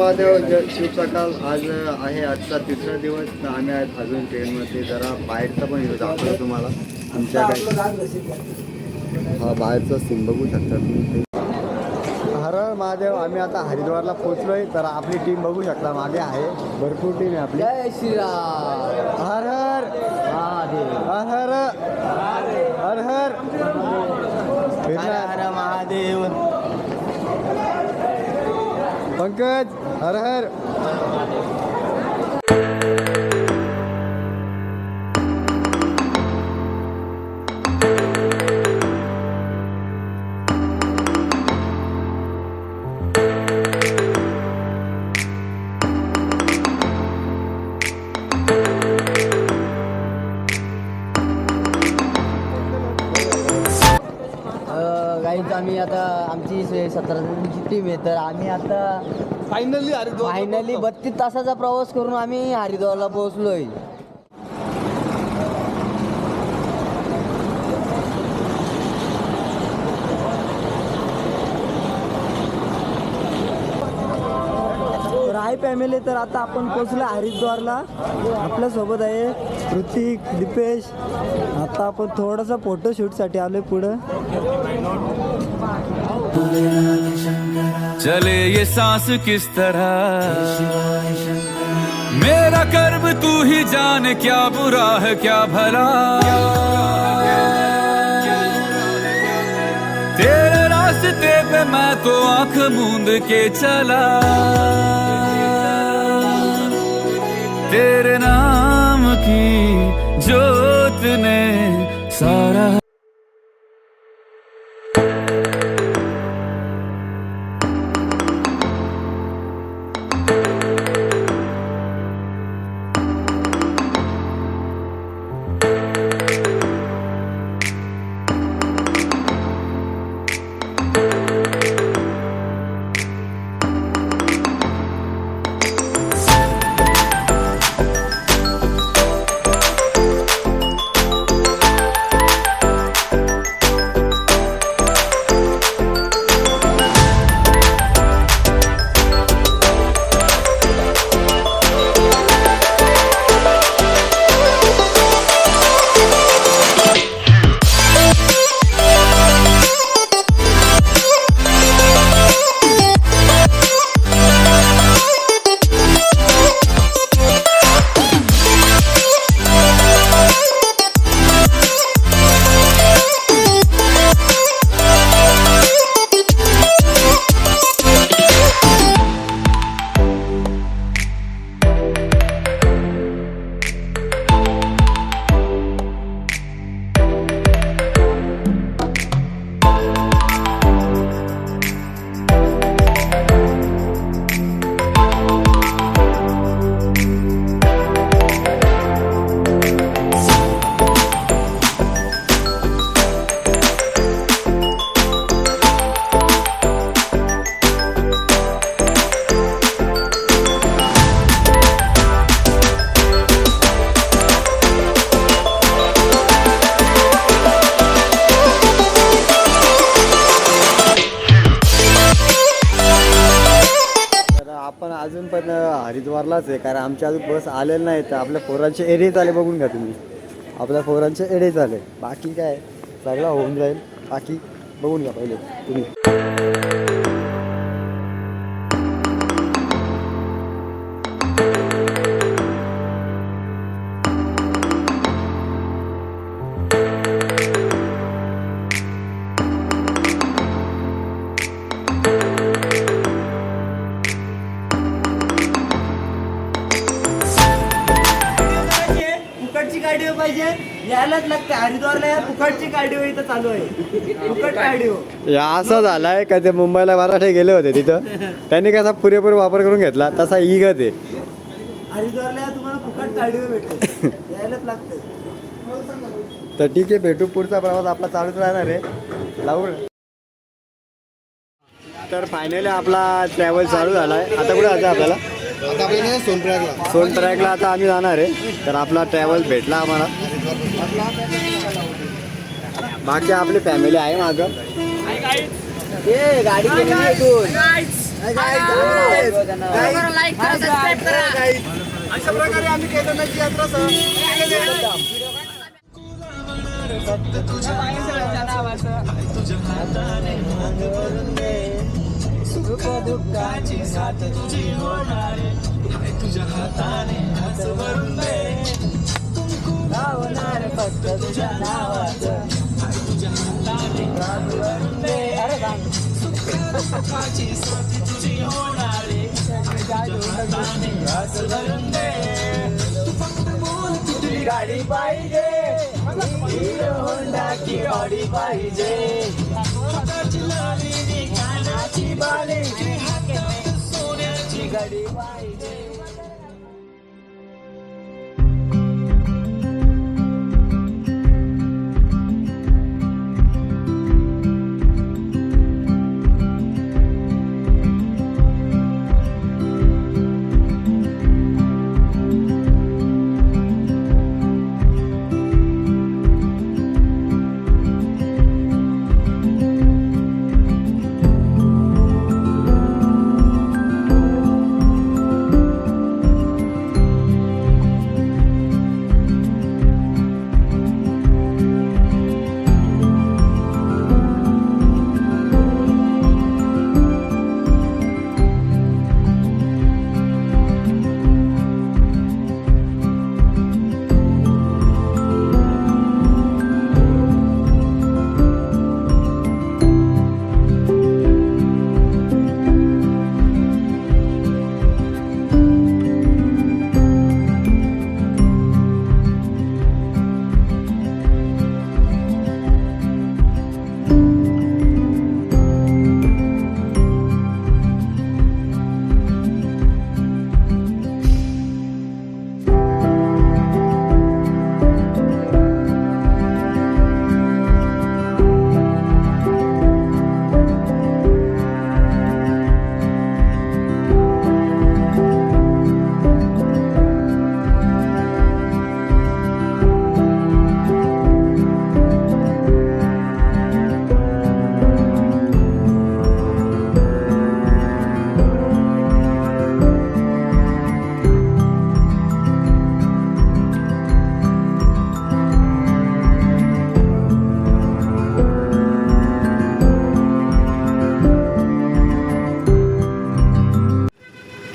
महादेव शिव सकाळ. आज आहे आजचा तिसरा दिवस. तर आम्ही आज अजून ट्रेनमध्ये जरा बाहेरचा पण येऊ दाखवतो तुम्हाला आमच्याकडे. हा बाहेरचा सीन बघू शकता तुम्ही. हर हर महादेव. आम्ही आता हरिद्वारला पोहोचलोय. तर आपली टीम बघू शकता मागे आहे. भरपूर टीम आहे आपली. जय श्रीराम. हर हर महादेव. हर हर हर हर हर महादेव. पंकज हर हर. गाईज आम्ही आता आमची 17 जणांची टीम आहे. तर आम्ही आता फायनली 32 तासाचा प्रवास करून आम्ही हरिद्वारला पोहोचलोय. तर आहे फॅमिली. तर आता आपण पोहोचलो हरिद्वारला. आपल्या सोबत आहे ऋतिक, दीपेश. आता आपण थोडासा फोटोशूटसाठी आलोय पुढं. चले ये सांस किस तरह, मेरा कर्म तू ही जाने, क्या बुरा है क्या भला, तेरे रास्ते पे मैं तो आंख मूंद के चला, तेरे नाम की जोत ने सारा आपण अजून पण हरिद्वारलाच आहे. कारण आमच्या अजून बस आलेलं नाही. तर आपल्या पोरांचे एडे झाले बघून घ्या तुम्ही. आपल्या पोरांचे एडे झाले. बाकी काय सगळं होऊन जाईल. बाकी बघून घ्या पहिले तुम्ही. फुकटची कार्डिओ पाहिजे, यायलाच लागते हरिद्वारला. या फुकटची कार्डिओ इथं चालू आहे. फुकट कार्डिओ या असं झालाय का ते मुंबईला मराठे गेले होते तिथं. त्यांनी कसा पुरेपूर वापर करून घेतला तसा इगत आहे. हरिद्वारला तुम्हाला फुकट कार्डिओ भेटते, यायलाच लागते. तर ठीक आहे, भेटू. पुढचा प्रवास आपला चालूच राहणार आहे. लावू. तर फायनली आपला ट्रॅव्हल चालू झाला आहे. आता कुठे जायचं आपल्याला? आता आपल्याला सोनप्रयागला आता आम्ही जाणार आहे. तर आपला ट्रॅव्हल भेटला आम्हाला. बाकी आपली फॅमिली आहे मागं. गाडी केली अशा प्रकारे आम्ही केदारनाथची यात्रा सुख दुःखाची साथ तुझी होणार हाय तुझ्या हाताने हात भरून दे लावणार फक्त तुझ्या नावाचं हाय तुझ्या हाताने हात भरून दे सुख दुःखाची साथ तुझी होणार हाय तुझ्या हाताने हात भरून दे फक्त बोल कुठली गाडी पाहिजे हिरो होंडा की गाडी पाहिजे हाताची लाली कानाची बाली सोन्याची गाडी पाहिजे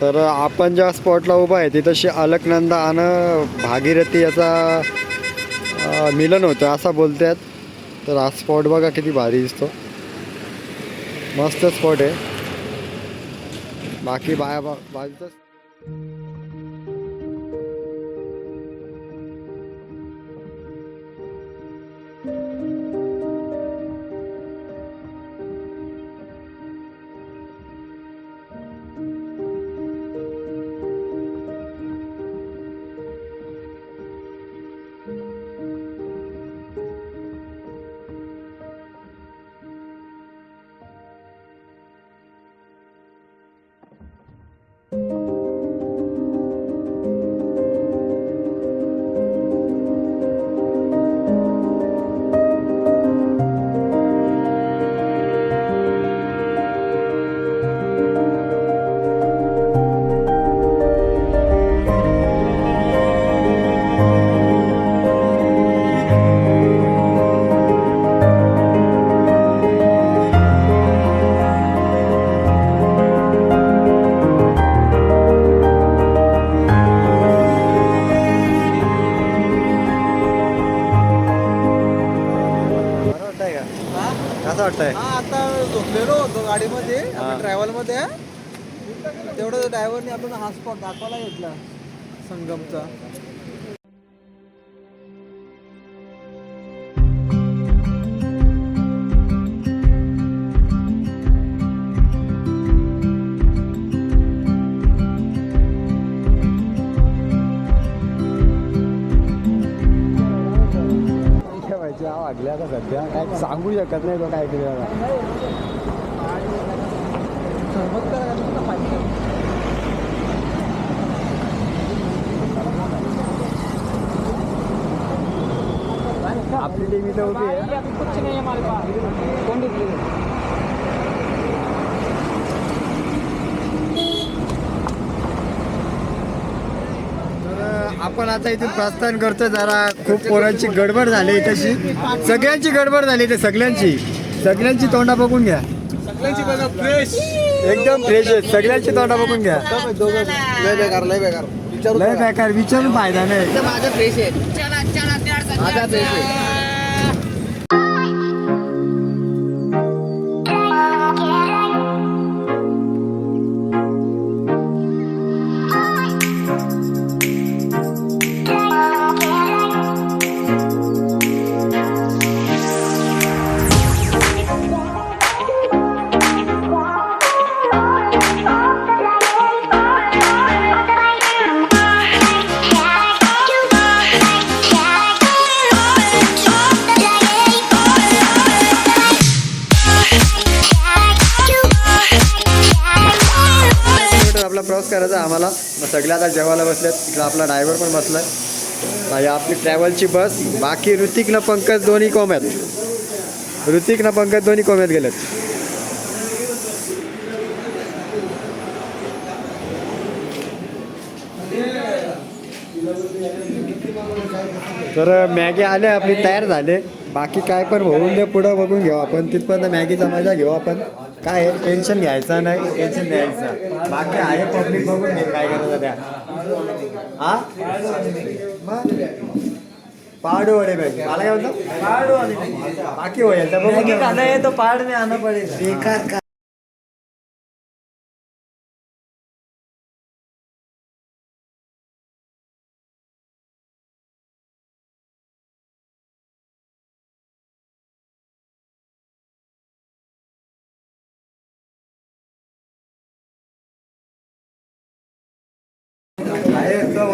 तर आपण ज्या स्पॉटला उभा आहे तिथं अलकनंदा आणि भागीरथी याचा मिलन होतं असं बोलतात. तर हा स्पॉट बघा किती भारी दिसतो, मस्त स्पॉट आहे. बाकी बाजूचं कसं वाटतंय? आता झोपलेलो होतो गाडीमध्ये ट्रॅव्हलमध्ये. तेवढं ड्रायव्हरने आपण हा स्पॉट दाखवायला घेतला संगमचा. वागल्या आता सध्या काय सांगू शकत नाही तो काय केलं. आपली टीम इथं उभी आहे. आपण आता इथून प्रस्थान करतो. जरा खूप पोरांची गडबड झाली तशी, सगळ्यांची गडबड झाली ते सगळ्यांची तोंडा बघून घ्या. सगळ्यांची बघा फ्रेश एकदम फ्रेश आहेत, सगळ्यांची तोंडा बघून घ्या. लय बेकार लय बेकार विचारून फायदा नाही. माझा फ्रेश आहे माझा फ्रेश आहे. आपला प्रवास करायचा आम्हाला. मग सगळे आता जेवायला बसलेत. इकडं आपला ड्रायव्हर पण बसलाय. आणि आपली ट्रॅव्हलची बस. बाकी ऋतिक ना पंकज दोन्ही कोम्यात गेलेत. तर मॅगी आले आपली तयार झाले. बाकी काय पण होऊन दे, पुढं बघून घेऊ आपण. तिथपर्यंत मॅगीचा मजा घेऊ आपण. काय आहे, टेन्शन घ्यायचं नाही, टेन्शन द्यायचं. बाकी आहे पब्लिक बघून घे काय करायचं त्या. हा पहाडू वडे पाहिजे मला. काय होतं बाकी होईल तर पहाड में आना पडेल. बेकार का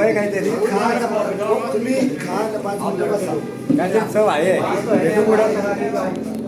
आहे काहीतरी तुम्ही खा 5 मिनिटं बसा. काहीतरी चव आहे. भेटू पुढं.